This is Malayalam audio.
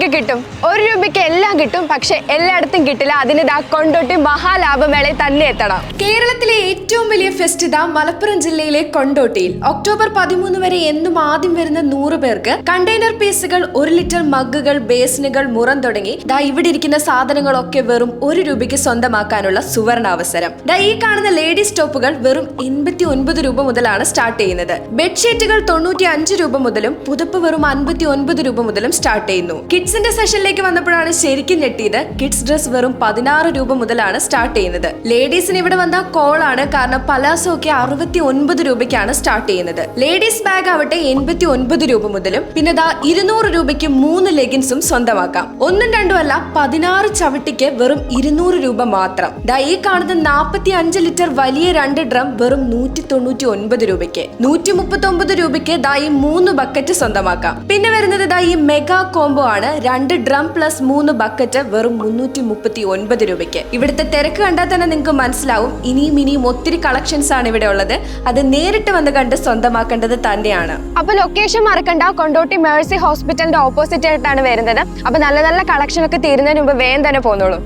രൂപയ്ക്ക് കിട്ടും. 1 രൂപയ്ക്ക് എല്ലാം കിട്ടും. പക്ഷെ എല്ലായിടത്തും കിട്ടില്ല. അതിന് കൊണ്ടോട്ടി മഹാലാഭമേളയിൽ തന്നെ എത്തണം. കേരളത്തിലെ ഏറ്റവും വലിയ ഫെസ്റ്റ് മലപ്പുറം ജില്ലയിലെ കൊണ്ടോട്ടിയിൽ ഒക്ടോബർ 13 വരെ എന്നും ആദ്യം വരുന്ന 100 പേർക്ക് കണ്ടെയ്നർ പീസുകൾ, 1 ലിറ്റർ മഗ്ഗുകൾ, ബേസിനുകൾ, മുറം തുടങ്ങി ഇവിടെ ഇരിക്കുന്ന സാധനങ്ങളൊക്കെ വെറും 1 രൂപയ്ക്ക് സ്വന്തമാക്കാനുള്ള സുവർണാവസരം. ഈ കാണുന്ന ലേഡീസ് ടോപ്പുകൾ വെറും 89 രൂപ മുതലാണ് സ്റ്റാർട്ട് ചെയ്യുന്നത്. ബെഡ്ഷീറ്റുകൾ 95 രൂപ മുതലും പുതപ്പ് വെറും 59 രൂപ മുതലും സ്റ്റാർട്ട് ചെയ്യുന്നു. കിഡ്സിന്റെ സെഷനിലേക്ക് വന്നപ്പോഴാണ് ശരിക്കും ഞെട്ടിയത്. കിഡ്സ് ഡ്രസ് വെറും 16 രൂപ മുതലാണ് സ്റ്റാർട്ട് ചെയ്യുന്നത്. ലേഡീസിന് ഇവിടെ വന്ന കോളാണ്. കാരണം പലാസോ ഒക്കെ 69 രൂപയ്ക്കാണ് സ്റ്റാർട്ട് ചെയ്യുന്നത്. ലേഡീസ് ബാഗ് ആവട്ടെ 89 രൂപ മുതലും പിന്നെ 200 രൂപയ്ക്ക് 3 ലെഗിൻസും സ്വന്തമാക്കാം. 1ഉം 2ഉം അല്ല, 16 ചവിട്ടിക്ക് വെറും 200 രൂപ മാത്രം. ഈ കാണുന്ന 45 ലിറ്റർ വലിയ 2 ഡ്രം വെറും 199 രൂപയ്ക്ക്. 139 രൂപയ്ക്ക് ഈ 3 ബക്കറ്റ് സ്വന്തമാക്കാം. പിന്നെ വരുന്നത് ഈ മെഗാ കോംബോ ആണ്. 2 ഡ്രം പ്ലസ് 3 ബക്കറ്റ് വെറും 339 രൂപയ്ക്ക്. ഇവിടുത്തെ തിരക്ക് കണ്ടാൽ തന്നെ നിങ്ങൾക്ക് മനസ്സിലാവും. ഇനിയും ഒത്തിരി കളക്ഷൻസ് ആണ് ഇവിടെ ഉള്ളത്. അത് നേരിട്ട് വന്ന് കണ്ട് സ്വന്തമാക്കേണ്ടത് തന്നെയാണ്. അപ്പൊ ലൊക്കേഷൻ മറക്കണ്ട. കൊണ്ടോട്ടി മേഴ്സി ഹോസ്പിറ്റലിന്റെ ഓപ്പോസിറ്റ് ആയിട്ടാണ് വരുന്നത്. അപ്പൊ നല്ല കളക്ഷൻ ഒക്കെ തീരുന്നതിന് മുമ്പ് വേഗം തന്നെ പോന്നോളൂ.